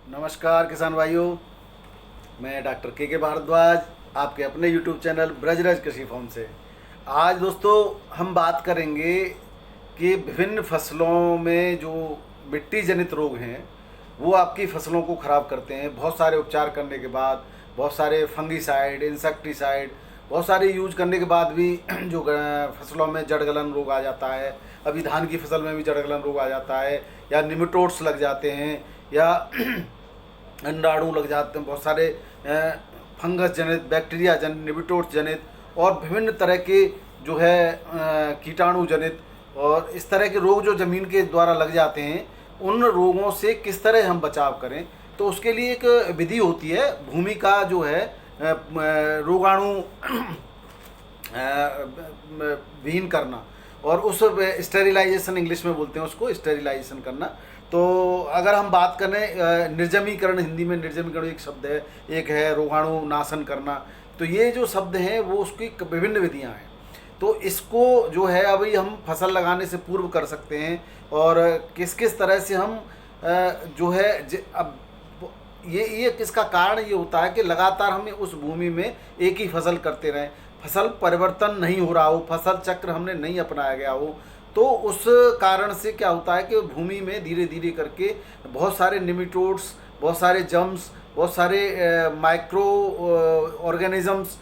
नमस्कार किसान भाइयों, मैं डॉक्टर के भारद्वाज आपके अपने यूट्यूब चैनल ब्रजराज कृषि फार्म से। आज दोस्तों हम बात करेंगे कि विभिन्न फसलों में जो मिट्टी जनित रोग हैं वो आपकी फसलों को ख़राब करते हैं। बहुत सारे उपचार करने के बाद, बहुत सारे फंगीसाइड, इंसेक्टिसाइड, बहुत सारे यूज करने के बाद भी जो फसलों में जड़गलन रोग आ जाता है। अभी धान की फसल में भी जड़गलन रोग आ जाता है, या निमेटोड्स लग जाते हैं, या अंडाणु लग जाते हैं। बहुत सारे फंगस जनित, बैक्टीरिया जनित, निमेटोड्स जनित और विभिन्न तरह के जो है कीटाणु जनित और इस तरह के रोग जो ज़मीन के द्वारा लग जाते हैं, उन रोगों से किस तरह हम बचाव करें। तो उसके लिए एक विधि होती है, भूमि का जो है रोगाणु विहीन करना, और उस स्टेरिलाइजेशन इंग्लिश में बोलते हैं उसको, स्टेरिलाइजेशन करना। तो अगर हम बात करें निर्जमीकरण, हिंदी में निर्जमीकरण एक शब्द है, एक है रोगाणु नाशन करना। तो ये जो शब्द हैं वो उसकी विभिन्न विधियां हैं। तो इसको जो है अभी हम फसल लगाने से पूर्व कर सकते हैं, और किस किस तरह से हम जो है अब ये किसका कारण ये होता है कि लगातार हम उस भूमि में एक ही फसल करते रहें, फसल परिवर्तन नहीं हो रहा हो, फसल चक्र हमने नहीं अपनाया गया हो। तो उस कारण से क्या होता है कि भूमि में धीरे धीरे करके बहुत सारे निमेटोड्स, बहुत सारे जर्म्स, बहुत सारे माइक्रो ऑर्गेनिजम्स,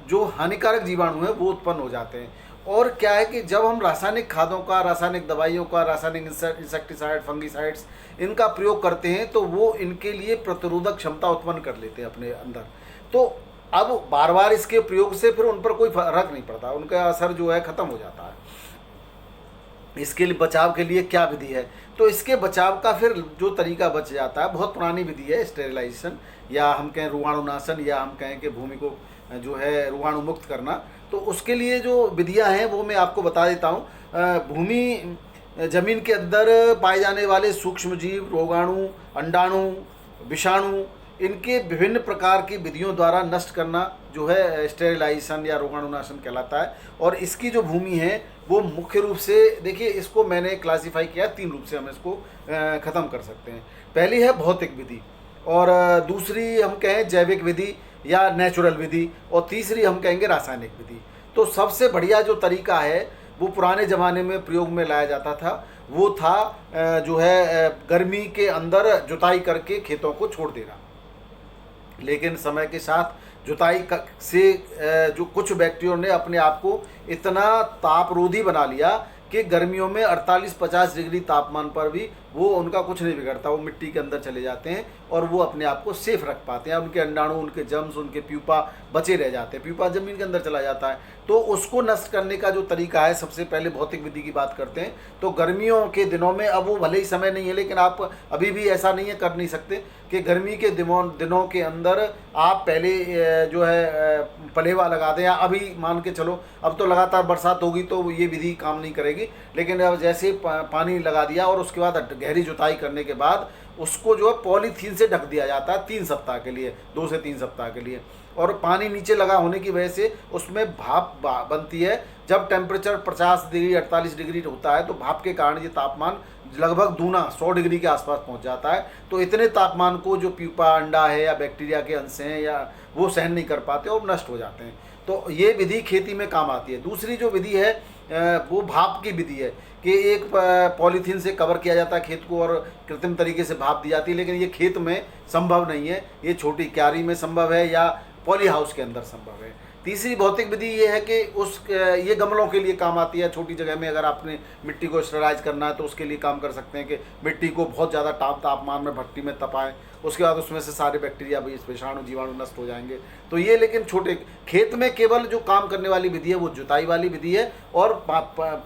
जो हानिकारक जीवाणु हैं वो उत्पन्न हो जाते हैं। और क्या है कि जब हम रासायनिक खादों का, रासायनिक दवाइयों का, रासायनिक इंसेक्टिसाइड, फंगीसाइड्स इनका प्रयोग करते हैं तो वो इनके लिए प्रतिरोधक क्षमता उत्पन्न कर लेते हैं अपने अंदर। तो अब बार बार इसके प्रयोग से फिर उन पर कोई फर्क नहीं पड़ता, उनका असर जो है ख़त्म हो जाता है। इसके लिए बचाव के लिए क्या विधि है? तो इसके बचाव का फिर जो तरीका बच जाता है, बहुत पुरानी विधि है, स्टेरिलाइजेशन, या हम कहें रोगाणुनाशन, या हम कहें कि भूमि को जो है रोगाणु मुक्त करना। तो उसके लिए जो विधियां हैं वो मैं आपको बता देता हूँ। भूमि जमीन के अंदर पाए जाने वाले सूक्ष्म जीव, रोगाणु, अंडाणु, विषाणु, इनके विभिन्न प्रकार की विधियों द्वारा नष्ट करना जो है स्टेरिलाइजेशन या रोगाणुनाशन कहलाता है। और इसकी जो भूमि है वो मुख्य रूप से, देखिए इसको मैंने क्लासीफाई किया 3 रूप से हम इसको ख़त्म कर सकते हैं। पहली है भौतिक विधि, और दूसरी हम कहें जैविक विधि या नेचुरल विधि, और तीसरी हम कहेंगे रासायनिक विधि। तो सबसे बढ़िया जो तरीका है वो पुराने ज़माने में प्रयोग में लाया जाता था, वो था जो है गर्मी के अंदर जुताई करके खेतों को छोड़ देना। लेकिन समय के साथ जुताई से जो कुछ व्यक्तियों ने अपने आप को इतना तापरोधी बना लिया कि गर्मियों में 48-50 डिग्री तापमान पर भी वो उनका कुछ नहीं बिगड़ता, वो मिट्टी के अंदर चले जाते हैं और वो अपने आप को सेफ रख पाते हैं। उनके अंडाणु, उनके जर्म्स, उनके प्यूपा बचे रह जाते हैं, प्यूपा ज़मीन के अंदर चला जाता है। तो उसको नष्ट करने का जो तरीका है, सबसे पहले भौतिक विधि की बात करते हैं। तो गर्मियों के दिनों में, अब वो भले ही समय नहीं है, लेकिन आप अभी भी ऐसा नहीं है, कर नहीं सकते कि गर्मी के दिनों के अंदर आप पहले जो है पलेवा लगा दें, या अभी मान के चलो अब तो लगातार बरसात होगी तो ये विधि काम नहीं करेगी, लेकिन अब जैसे पानी लगा दिया और उसके बाद गहरी जुताई करने के बाद उसको जो है पॉलीथीन से ढक दिया जाता है 3 सप्ताह के लिए, 2 से 3 सप्ताह के लिए। और पानी नीचे लगा होने की वजह से उसमें भाप बनती है। जब टेम्परेचर 50 डिग्री 48 डिग्री होता है तो भाप के कारण ये तापमान लगभग दूना 100 डिग्री के आसपास पहुंच जाता है। तो इतने तापमान को जो प्यूपा, अंडा है या बैक्टीरिया के अंश हैं या वो सहन नहीं कर पाते और नष्ट हो जाते हैं। तो ये विधि खेती में काम आती है। दूसरी जो विधि है वो भाप की विधि है कि एक पॉलीथीन से कवर किया जाता है खेत को और कृत्रिम तरीके से भाप दी जाती है, लेकिन ये खेत में संभव नहीं है, ये छोटी क्यारी में संभव है या पॉली हाउस के अंदर संभव है। तीसरी भौतिक विधि ये है कि ये गमलों के लिए काम आती है। छोटी जगह में अगर आपने मिट्टी को स्टराइज करना है तो उसके लिए काम कर सकते हैं कि मिट्टी को बहुत ज़्यादा तापमान में भट्टी में तपाएं, उसके बाद उसमें से सारे बैक्टीरिया, विषाणु, जीवाणु नष्ट हो जाएंगे। तो ये लेकिन छोटे खेत में केवल जो काम करने वाली विधि है वो जुताई वाली विधि है, और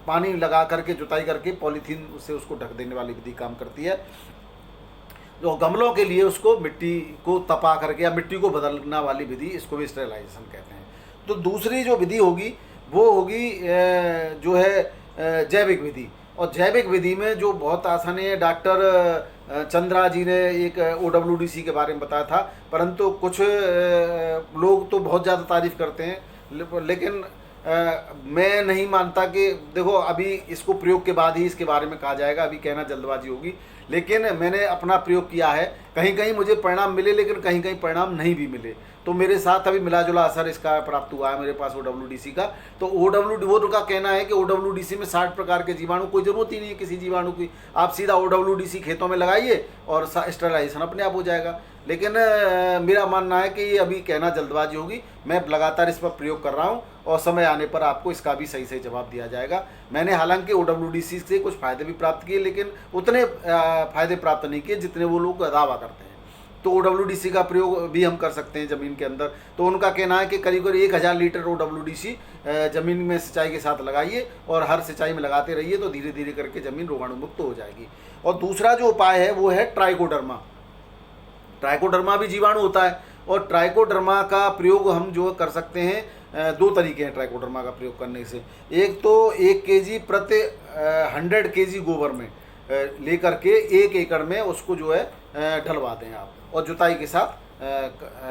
पानी लगा करके जुताई करके पॉलीथीन से उसको ढक देने वाली विधि काम करती है। जो गमलों के लिए उसको मिट्टी को तपा करके या मिट्टी को बदलना वाली विधि, इसको भी स्टेरिलाइजेशन कहते हैं। तो दूसरी जो विधि होगी वो होगी जो है जैविक विधि। और जैविक विधि में जो बहुत आसानी है, डॉक्टर चंद्रा जी ने एक OWDC के बारे में बताया था, परंतु कुछ लोग तो बहुत ज़्यादा तारीफ़ करते हैं, लेकिन मैं नहीं मानता कि देखो अभी इसको प्रयोग के बाद ही इसके बारे में कहा जाएगा, अभी कहना जल्दबाजी होगी। लेकिन मैंने अपना प्रयोग किया है, कहीं कहीं मुझे परिणाम मिले लेकिन कहीं कहीं परिणाम नहीं भी मिले। तो मेरे साथ अभी मिला जुला असर इसका प्राप्त हुआ है मेरे पास OWDC का। तो वो का कहना है कि OWDC में 60 प्रकार के जीवाणु, कोई ज़रूरत ही नहीं है किसी जीवाणु की, आप सीधा OWDC खेतों में लगाइए और स्टरलाइजेशन अपने आप हो जाएगा। लेकिन मेरा मानना है कि ये अभी कहना जल्दबाजी होगी, मैं लगातार इस पर प्रयोग कर रहा हूँ और समय आने पर आपको इसका भी सही सही जवाब दिया जाएगा। मैंने हालांकि OWDC से कुछ फ़ायदे भी प्राप्त किए, लेकिन उतने फ़ायदे प्राप्त नहीं किए जितने वो लोग दावा करते हैं। तो OWDC का प्रयोग भी हम कर सकते हैं ज़मीन के अंदर। तो उनका कहना है कि करीब करीब 1000 लीटर OWDC ज़मीन में सिंचाई के साथ लगाइए और हर सिंचाई में लगाते रहिए, तो धीरे धीरे करके ज़मीन रोगाणु मुक्त हो जाएगी। और दूसरा जो उपाय है वो है ट्राइकोडर्मा। ट्राइकोडर्मा भी जीवाणु होता है और ट्राइकोडर्मा का प्रयोग हम जो कर सकते हैं, 2 तरीके हैं ट्राइकोडर्मा का प्रयोग करने से। एक तो 1 kg प्रति 100 kg गोबर में लेकर के 1 एकड़ में उसको जो है ढलवा दें आप, और जुताई के साथ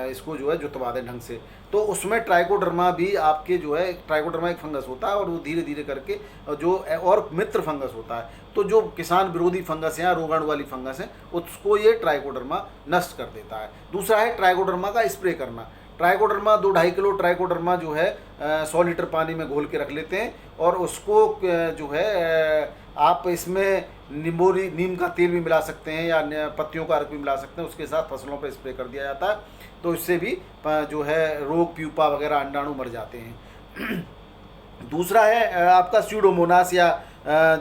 इसको जो है जुतवा दें ढंग से। तो उसमें ट्राइकोडर्मा भी आपके जो है, ट्राइकोडर्मा एक फंगस होता है और वो धीरे धीरे करके जो और मित्र फंगस होता है, तो जो किसान विरोधी फंगस है, रोगाणु वाली फंगस है, उसको ये ट्राइकोडर्मा नष्ट कर देता है। दूसरा है ट्राइकोडर्मा का स्प्रे करना। ट्राइकोडर्मा 2-2.5 किलो ट्राइकोडर्मा जो है 100 लीटर पानी में घोल के रख लेते हैं और उसको जो है आप इसमें नीम का तेल भी मिला सकते हैं या पत्तियों का अर्क भी मिला सकते हैं, उसके साथ फसलों पर स्प्रे कर दिया जाता है। तो इससे भी जो है रोग, प्यूपा वगैरह अंडाणु मर जाते हैं। दूसरा है आपका स्यूडोमोनास या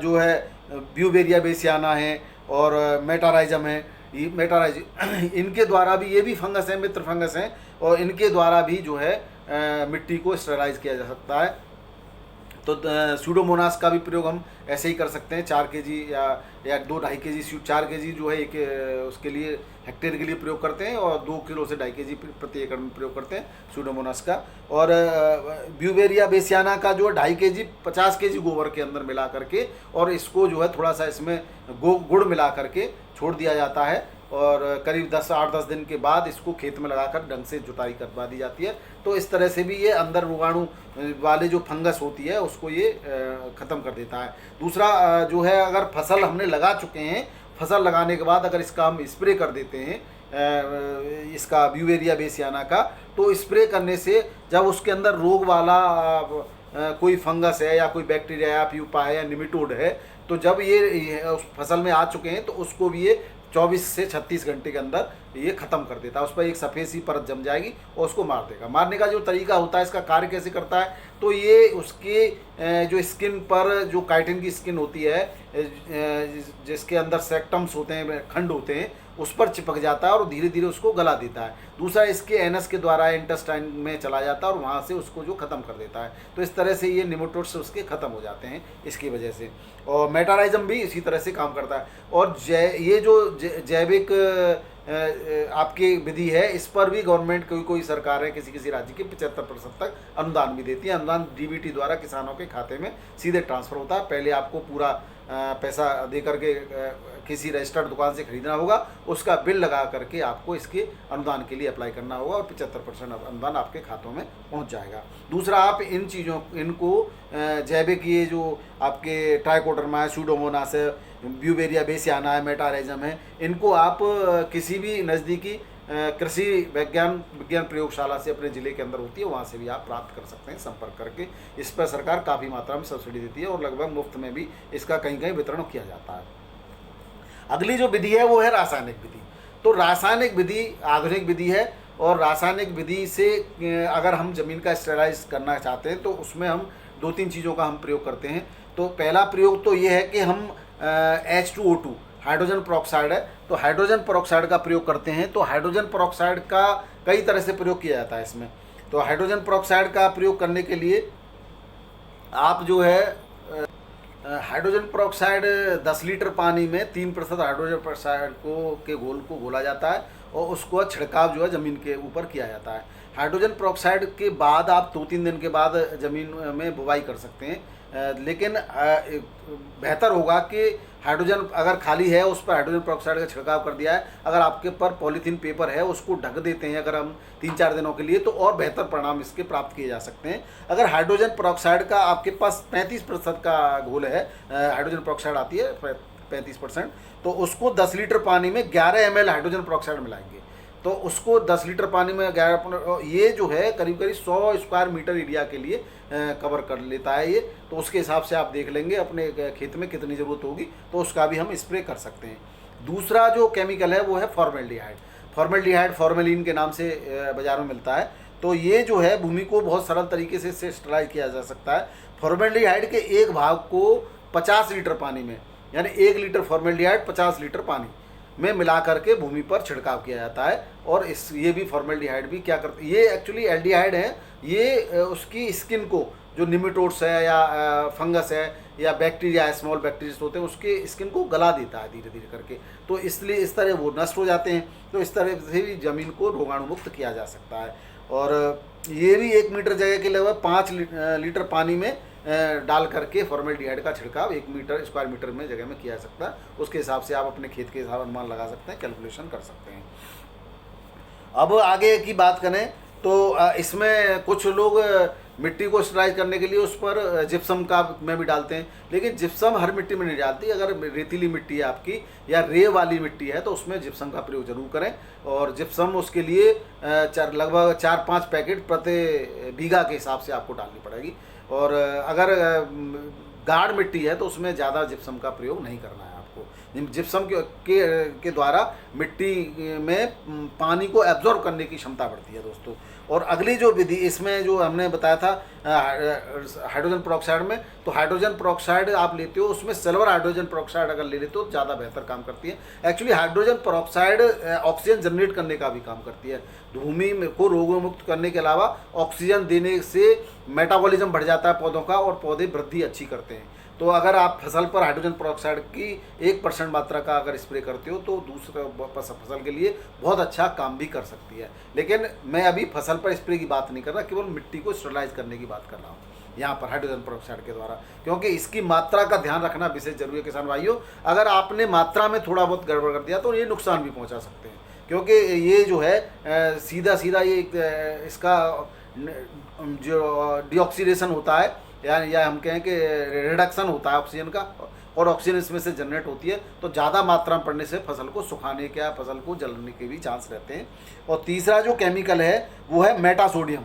जो है ब्यूवेरिया बेसियाना है और मेटाराइजम है। ये मेटाराइज इनके द्वारा भी, ये भी फंगस है, मित्र फंगस हैं, और इनके द्वारा भी जो है मिट्टी को स्टेराइज किया जा सकता है। तो स्यूडोमोनास का भी प्रयोग हम ऐसे ही कर सकते हैं, 4 kg या 2-2.5 kg 4 kg जो है एक उसके लिए हेक्टेयर के लिए प्रयोग करते हैं और 2 किलो से 2.5 kg प्रति एकड़ में प्रयोग करते हैं स्यूडोमोनास का। और ब्यूवेरिया बेसियाना का जो 2.5 kg 50 kg गोबर के अंदर मिला करके और इसको जो है थोड़ा सा इसमें गुड़ मिला करके छोड़ दिया जाता है और करीब 8-10 दिन के बाद इसको खेत में लगाकर ढंग से जुताई करवा दी जाती है। तो इस तरह से भी ये अंदर रोगाणु वाले जो फंगस होती है उसको ये ख़त्म कर देता है। दूसरा जो है, अगर फसल हमने लगा चुके हैं, फसल लगाने के बाद अगर इसका हम स्प्रे कर देते हैं इसका ब्यूवेरिया बेसियाना का, तो स्प्रे करने से जब उसके अंदर रोग वाला कोई फंगस है या कोई बैक्टीरिया या प्यूपा है या निमेटोड है, तो जब ये उस फसल में आ चुके हैं तो उसको भी ये 24 से 36 घंटे के अंदर ये ख़त्म कर देता है। उस पर एक सफ़ेद सी परत जम जाएगी और उसको मार देगा। मारने का जो तरीका होता है, इसका कार्य कैसे करता है, तो ये उसके जो स्किन पर जो काइटिन की स्किन होती है, जिसके अंदर सेक्टम्स होते हैं, खंड होते हैं, उस पर चिपक जाता है और धीरे धीरे उसको गला देता है। दूसरा, इसके एनस के द्वारा इंटेस्टाइन में चला जाता है और वहाँ से उसको जो ख़त्म कर देता है। तो इस तरह से ये निमेटोड्स उसके ख़त्म हो जाते हैं इसकी वजह से। और मेटाराइजम भी इसी तरह से काम करता है। और ये जो जैविक आपकी विधि है, इस पर भी गवर्नमेंट कोई सरकार है किसी राज्य की 75% तक अनुदान भी देती है। अनुदान DBT द्वारा किसानों के खाते में सीधे ट्रांसफ़र होता है। पहले आपको पूरा पैसा दे करके किसी रजिस्टर्ड दुकान से खरीदना होगा, उसका बिल लगा करके आपको इसके अनुदान के लिए अप्लाई करना होगा और 75% अनुदान आपके खातों में पहुंच जाएगा। दूसरा, आप इनको जैविक ये जो आपके ट्राइकोडर्मा है, स्यूडोमोनास है, ब्यूवेरिया बेसियाना है, मेटाराइजम है, इनको आप किसी भी नज़दीकी कृषि विज्ञान प्रयोगशाला से अपने ज़िले के अंदर होती है, वहाँ से भी आप प्राप्त कर सकते हैं संपर्क करके। इस पर सरकार काफ़ी मात्रा में सब्सिडी देती है और लगभग मुफ्त में भी इसका कहीं कहीं वितरण किया जाता है। अगली जो विधि है वो है रासायनिक विधि। तो रासायनिक विधि आधुनिक विधि है और रासायनिक विधि से अगर हम ज़मीन का स्टेराइज करना चाहते हैं तो उसमें हम 2-3 चीज़ों का हम प्रयोग करते हैं। तो पहला प्रयोग तो ये है कि हम H2O2 हाइड्रोजन पेरोक्साइड है, तो हाइड्रोजन पेरोक्साइड का प्रयोग करते हैं। तो हाइड्रोजन पेरोक्साइड का कई तरह से प्रयोग किया जाता है इसमें। तो हाइड्रोजन पेरोक्साइड का प्रयोग करने के लिए आप जो है हाइड्रोजन पेरोक्साइड 10 लीटर पानी में 3% हाइड्रोजन पेरोक्साइड के घोल को घोला जाता है और उसको छिड़काव जो है ज़मीन के ऊपर किया जाता है। हाइड्रोजन पेरोक्साइड के बाद आप 2-3 दिन के बाद ज़मीन में बुवाई कर सकते हैं, लेकिन बेहतर होगा कि हाइड्रोजन अगर खाली है उस पर हाइड्रोजन पेरोक्साइड का छिड़काव कर दिया है। अगर आपके पर पॉलीथीन पेपर है उसको ढक देते हैं अगर हम 3-4 दिनों के लिए, तो और बेहतर परिणाम इसके प्राप्त किए जा सकते हैं। अगर हाइड्रोजन पेरोक्साइड का आपके पास 35% का घोल है, हाइड्रोजन पेरोक्साइड आती है 35%, तो उसको 10 लीटर पानी में 11 ml हाइड्रोजन पेरोक्साइड मिलाएंगे। तो उसको 10 लीटर पानी में 11, ये जो है करीब करीब 100 स्क्वायर मीटर एरिया के लिए कवर कर लेता है ये। तो उसके हिसाब से आप देख लेंगे अपने खेत में कितनी ज़रूरत होगी, तो उसका भी हम स्प्रे कर सकते हैं। दूसरा जो केमिकल है वो है फॉर्मेल्डिहाइड। फॉर्मेल्डिहाइड फॉर्मेलिन के नाम से बाज़ार में मिलता है। तो ये जो है भूमि को बहुत सरल तरीके से इससे स्टरलाइज किया जा सकता है। फॉर्मेल्डिहाइड के एक भाग को 50 लीटर पानी में, यानी 1 लीटर फॉर्मेल्डिहाइड 50 लीटर पानी में मिला करके भूमि पर छिड़काव किया जाता है। और ये भी फॉर्मेल्डिहाइड भी क्या करते, ये एक्चुअली एल्डिहाइड है, ये उसकी स्किन को, जो निमेटोड्स है या फंगस है या बैक्टीरिया, स्मॉल बैक्टीरिया होते हैं, उसके स्किन को गला देता है धीरे धीरे करके। तो इसलिए इस तरह वो नष्ट हो जाते हैं। तो इस तरह से भी ज़मीन को रोगाणु मुक्त किया जा सकता है। और ये भी 1 मीटर जगह के लगभग 5 लीटर पानी में डाल करके फॉर्मेल्डिहाइड का छिड़काव 1 मीटर स्क्वायर मीटर में जगह में किया जा सकता है। उसके हिसाब से आप अपने खेत के हिसाब अनुमान लगा सकते हैं, कैलकुलेशन कर सकते हैं। अब आगे की बात करें तो इसमें कुछ लोग मिट्टी को स्टरलाइज करने के लिए उस पर जिप्सम का में भी डालते हैं, लेकिन जिप्सम हर मिट्टी में नहीं डालती। अगर रेतीली मिट्टी है आपकी या रे वाली मिट्टी है तो उसमें जिप्सम का प्रयोग जरूर करें। और जिप्सम उसके लिए लगभग 4-5 पैकेट प्रति बीघा के हिसाब से आपको डालनी पड़ेगी। और अगर गाढ़ मिट्टी है तो उसमें ज़्यादा जिप्सम का प्रयोग नहीं करना है आपको। जिप्सम के द्वारा मिट्टी में पानी को एब्जॉर्ब करने की क्षमता बढ़ती है दोस्तों। और अगली जो विधि इसमें जो हमने बताया था हाइड्रोजन पेरोक्साइड में, तो हाइड्रोजन पेरोक्साइड आप लेते हो, उसमें सिल्वर हाइड्रोजन पेरोक्साइड अगर ले लेते हो ज़्यादा बेहतर काम करती है। Actually hydrogen peroxide oxygen generate करने का भी काम करती है। भूमि को रोगों मुक्त करने के अलावा ऑक्सीजन देने से मेटाबॉलिज्म बढ़ जाता है पौधों का और पौधे वृद्धि अच्छी करते हैं। तो अगर आप फसल पर हाइड्रोजन पेरोक्साइड की 1% मात्रा का अगर स्प्रे करते हो तो दूसरे फसल के लिए बहुत अच्छा काम भी कर सकती है। लेकिन मैं अभी फसल पर स्प्रे की बात नहीं कर रहा, केवल मिट्टी को स्टरलाइज करने की बात कर रहा हूँ यहाँ पर हाइड्रोजन पेरोक्साइड के द्वारा, क्योंकि इसकी मात्रा का ध्यान रखना विशेष जरूरी है किसान भाइयों। अगर आपने मात्रा में थोड़ा बहुत गड़बड़ कर दिया तो ये नुकसान भी पहुँचा सकते हैं, क्योंकि ये जो है सीधा सीधा ये इसका जो डिऑक्सीडेशन होता है या हम कहें कि रिडक्शन होता है ऑक्सीजन का, और ऑक्सीजन इसमें से जनरेट होती है। तो ज़्यादा मात्रा में पड़ने से फसल को सुखाने के या फसल को जलने के भी चांस रहते हैं। और तीसरा जो केमिकल है वो है मेटासोडियम।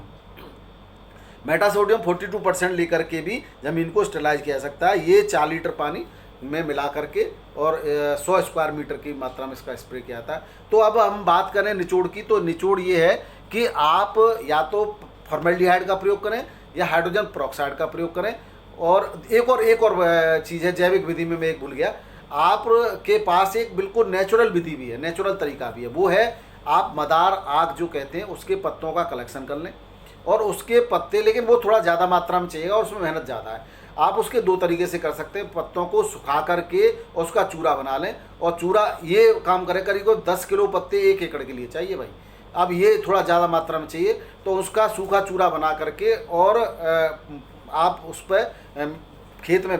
मेटासोडियम 42% लेकर के भी ज़मीन को स्टरलाइज किया जा सकता है। ये 4 लीटर पानी में मिला करके और 100 स्क्वायर मीटर की मात्रा में इसका स्प्रे किया जाता है। तो अब हम बात करें निचोड़ की, तो निचोड़ ये है कि आप या तो फॉर्मेल्डिहाइड का प्रयोग करें या हाइड्रोजन पेरोक्साइड का प्रयोग करें। और एक और चीज़ है जैविक विधि में मैं एक भूल गया, आपके पास एक बिल्कुल नेचुरल विधि भी है, नेचुरल तरीका भी है। वो है आप मदार आग जो कहते हैं उसके पत्तों का कलेक्शन कर लें और उसके पत्ते, लेकिन वो थोड़ा ज़्यादा मात्रा में चाहिएगा और उसमें मेहनत ज़्यादा है। आप उसके 2 तरीके से कर सकते हैं। पत्तों को सुखा करके उसका चूरा बना लें, और चूरा ये काम करे करीब 10 किलो पत्ते 1 एकड़ के लिए चाहिए भाई। अब ये थोड़ा ज़्यादा मात्रा में चाहिए, तो उसका सूखा चूरा बना करके और आप उस पर खेत में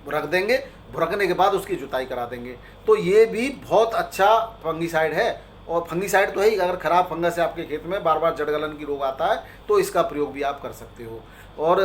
रख देंगे। भुरकने के बाद उसकी जुताई करा देंगे। तो ये भी बहुत अच्छा फंगीसाइड है। और फंगीसाइड तो है ही, अगर ख़राब फंगस है आपके खेत में, बार बार जड़ गलन की रोग आता है, तो इसका प्रयोग भी आप कर सकते हो। और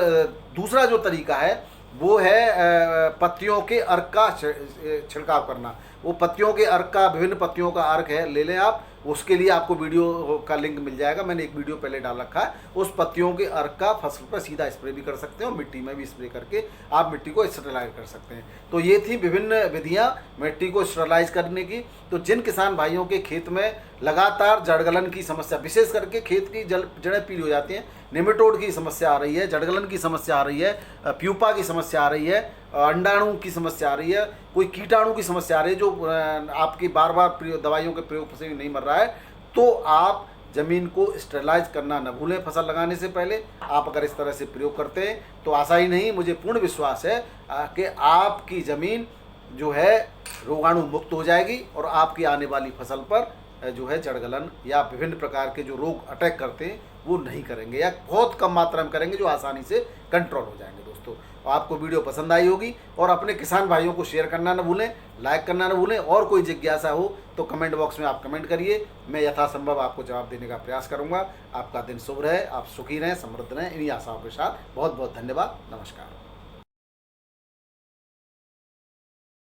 दूसरा जो तरीका है वो है पत्तियों के अर्क का छिड़काव करना। वो पत्तियों के अर्क का, विभिन्न पत्तियों का अर्क है, ले लें आप। उसके लिए आपको वीडियो का लिंक मिल जाएगा, मैंने एक वीडियो पहले डाल रखा है। उस पत्तियों के अर्क का फसल पर सीधा स्प्रे भी कर सकते हैं और मिट्टी में भी स्प्रे करके आप मिट्टी को स्टरलाइज कर सकते हैं। तो ये थी विभिन्न विधियां मिट्टी को स्टरलाइज करने की। तो जिन किसान भाइयों के खेत में लगातार जड़गलन की समस्या, विशेष करके खेत की जड़ें पीली हो जाती हैं, निमेटोड की समस्या आ रही है, जड़गलन की समस्या आ रही है, प्यूपा की समस्या आ रही है, अंडाणु की समस्या आ रही है, कोई कीटाणु की समस्या आ रही है जो आपकी बार बार दवाइयों के प्रयोग से नहीं मर रहा है, तो आप ज़मीन को स्टरलाइज करना न भूलें। फसल लगाने से पहले आप अगर इस तरह से प्रयोग करते हैं तो आशा ही नहीं, मुझे पूर्ण विश्वास है कि आपकी ज़मीन जो है रोगाणु मुक्त हो जाएगी और आपकी आने वाली फसल पर जो है जड़गलन या विभिन्न प्रकार के जो रोग अटैक करते हैं वो नहीं करेंगे, या बहुत कम मात्रा में करेंगे, जो आसानी से कंट्रोल हो जाएंगे। दोस्तों, आपको वीडियो पसंद आई होगी और अपने किसान भाइयों को शेयर करना न भूलें, लाइक करना न भूलें। और कोई जिज्ञासा हो तो कमेंट बॉक्स में आप कमेंट करिए, मैं यथासंभव आपको जवाब देने का प्रयास करूंगा। आपका दिन शुभ रहे, आप सुखी रहें, समृद्ध रहें, इन्हीं आशाओं के साथ बहुत बहुत धन्यवाद। नमस्कार।